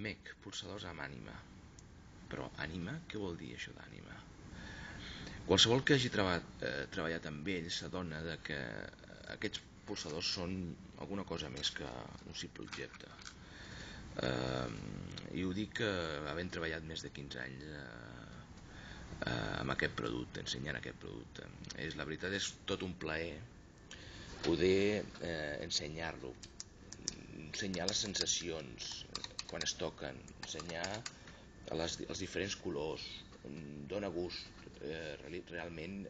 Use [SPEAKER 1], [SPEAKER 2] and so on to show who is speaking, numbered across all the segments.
[SPEAKER 1] MEC, pulsadors amb ànima. Però ànima, què vol dir això d'ànima? Qualsevol que hagi treballat amb ells s'adona que aquests pulsadors són alguna cosa més que un simple objecte. I ho dic havent treballat més de 15 anys amb aquest producte, ensenyant aquest producte. La veritat és tot un plaer poder ensenyar-lo, ensenyar les sensacions quan es toquen, ensenyar els diferents colors. Dóna gust, realment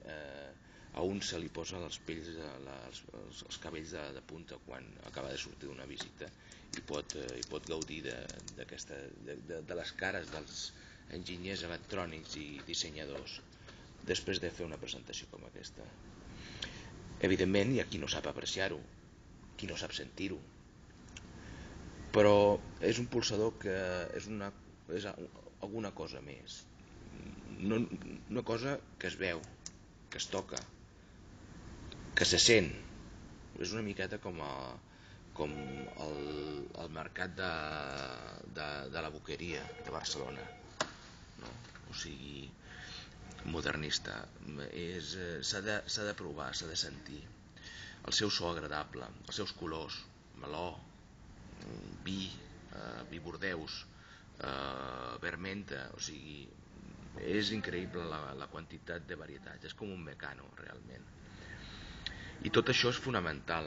[SPEAKER 1] a un se li posa els els cabells de punta quan acaba de sortir d'una visita i pot gaudir de les cares dels enginyers electrònics i dissenyadors després de fer una presentació com aquesta. Evidentment hi ha qui no sap apreciar-ho, qui no sap sentir-ho, però és un pulsador que és alguna cosa més, una cosa que es veu, que es toca, que se sent. És una miqueta com el mercat de la Boqueria de Barcelona, no? O sigui, modernista. S'ha de provar, s'ha de sentir el seu so agradable, els seus colors, meló, vi bordeus, vermenta. O sigui, és increïble la quantitat de varietats, és com un mecano realment. I tot això és fonamental.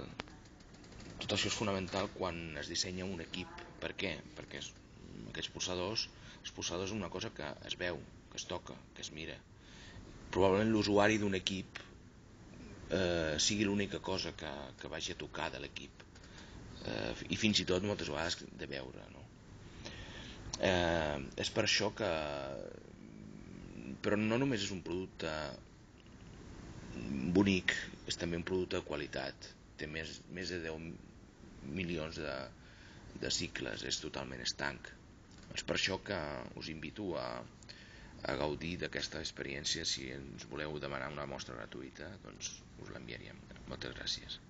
[SPEAKER 1] Tot això és fonamental quan es dissenya un equip. Per què? Perquè aquests pulsadors és una cosa que es veu, que es toca, que es mira. Probablement l'usuari d'un equip sigui l'única cosa que vagi a tocar de l'equip, i fins i tot moltes vegades de veure, no? És per això que... Però no només és un producte bonic, és també un producte de qualitat. Té més de 10 milions de cicles, és totalment estanc. És per això que us invito a gaudir d'aquesta experiència. Si ens voleu demanar una mostra gratuïta, doncs us l'enviaríem. Moltes gràcies.